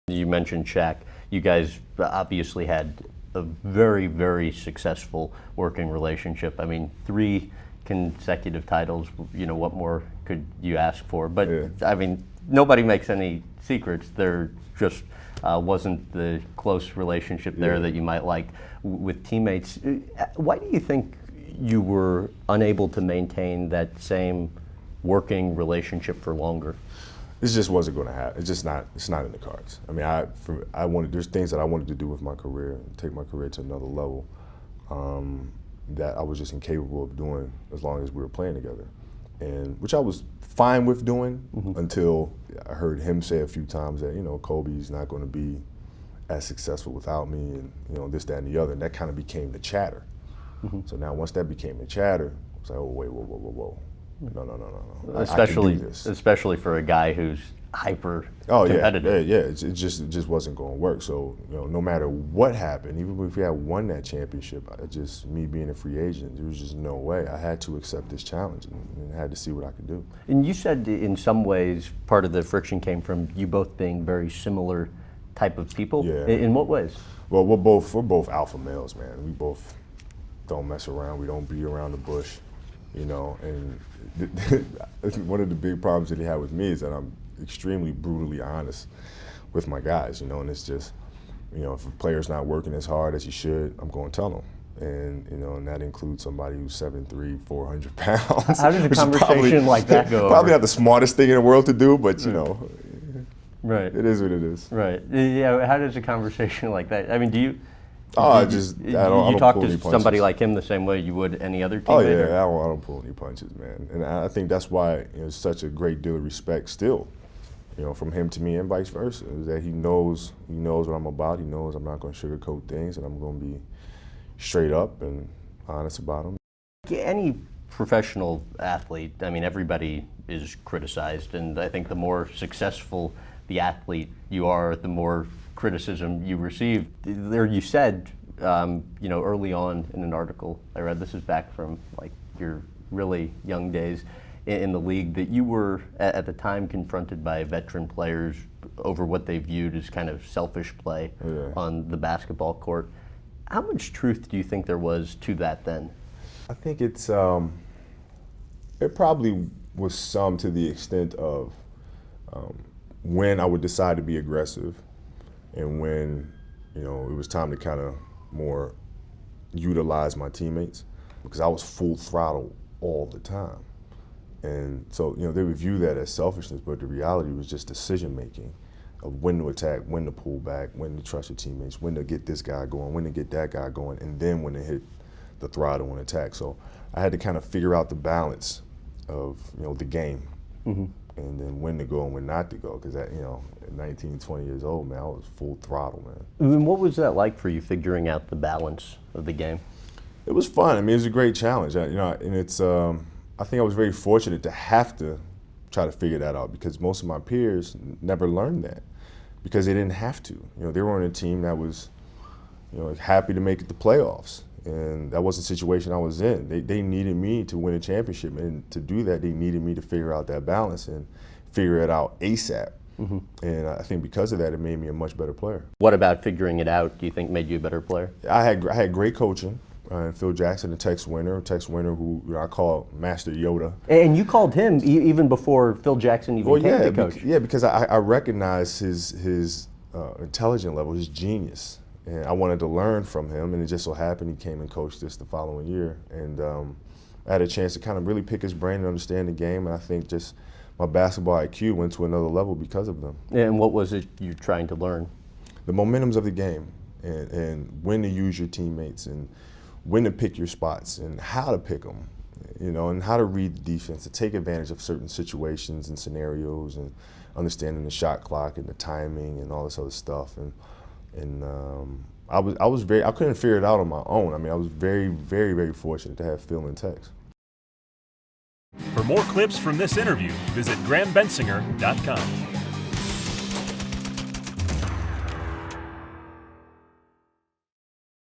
You mentioned Shaq. You guys obviously had a very, very successful working relationship. I mean, 3 consecutive titles, what more could you ask for? But, Yeah. I mean, nobody makes any secrets. There just wasn't the close relationship there that you might like with teammates. Why do you think you were unable to maintain that same working relationship for longer? This just wasn't going to happen. It's not in the cards. I mean, there's things that I wanted to do with my career, take my career to another level, that I was just incapable of doing as long as we were playing together, and which I was fine with doing until I heard him say a few times that, Kobe's not going to be as successful without me, and, this, that, and the other, and that kind of became the chatter. So now once that became the chatter, it's like, oh, wait, whoa. No. Especially for a guy who's hyper Oh competitive. yeah. It just wasn't going to work. So no matter what happened, even if we had won that championship, me being a free agent, there was just no way. I had to accept this challenge and had to see what I could do. And you said in some ways part of the friction came from you both being very similar type of people. Yeah. In what ways? Well, we're both alpha males, man. We both don't mess around. We don't beat around the bush. And one of the big problems that he had with me is that I'm extremely brutally honest with my guys, and it's just, if a player's not working as hard as he should, I'm going to tell him. And that includes somebody who's 7'3", 400 pounds. How does a conversation like that go Probably over? not the smartest thing in the world to do, but, Right. it is what it is. Right. Yeah, how does a conversation like that, I mean, do you... I don't talk to somebody like him the same way you would any other teammate? Oh yeah, I don't pull any punches, man. And I think that's why it's such a great deal of respect still, from him to me and vice versa. Is that he knows what I'm about. He knows I'm not going to sugarcoat things, and I'm going to be straight up and honest about them. Any professional athlete, I mean, everybody is criticized, and I think the more successful the athlete you are, the more criticism you receive. There you said, early on in an article I read, this is back from like your really young days in the league, that you were at the time confronted by veteran players over what they viewed as kind of selfish play on the basketball court. How much truth do you think there was to that then? I think it probably was some, to the extent of when I would decide to be aggressive, and when, it was time to kind of more utilize my teammates, because I was full throttle all the time. And so, they would view that as selfishness, but the reality was just decision making of when to attack, when to pull back, when to trust your teammates, when to get this guy going, when to get that guy going, and then when to hit the throttle and attack. So I had to kind of figure out the balance of, the game. And then when to go and when not to go, because at 19, 20 years old, man, I was full throttle, man. And what was that like for you, figuring out the balance of the game? It was fun. I mean, it was a great challenge, and it's. I think I was very fortunate to have to try to figure that out, because most of my peers never learned that, because they didn't have to. They were on a team that was, happy to make it to playoffs. And that wasn't the situation I was in. They needed me to win a championship, and to do that, they needed me to figure out that balance and figure it out ASAP. And I think because of that, it made me a much better player. What about figuring it out, do you think, made you a better player? I had great coaching. Phil Jackson, the Tex Winter, who I call Master Yoda. And you called him even before Phil Jackson even came to coach. Because I recognized his intelligent level, his genius. And I wanted to learn from him, and it just so happened he came and coached us the following year. And I had a chance to kind of really pick his brain and understand the game, and I think just my basketball IQ went to another level because of them. And what was it you're trying to learn? The momentums of the game, and when to use your teammates, and when to pick your spots, and how to pick them, and how to read the defense, to take advantage of certain situations and scenarios, and understanding the shot clock and the timing and all this other stuff. And I couldn't figure it out on my own. I mean, I was very, very, very fortunate to have Phil and Tex. For more clips from this interview, visit GrahamBensinger.com.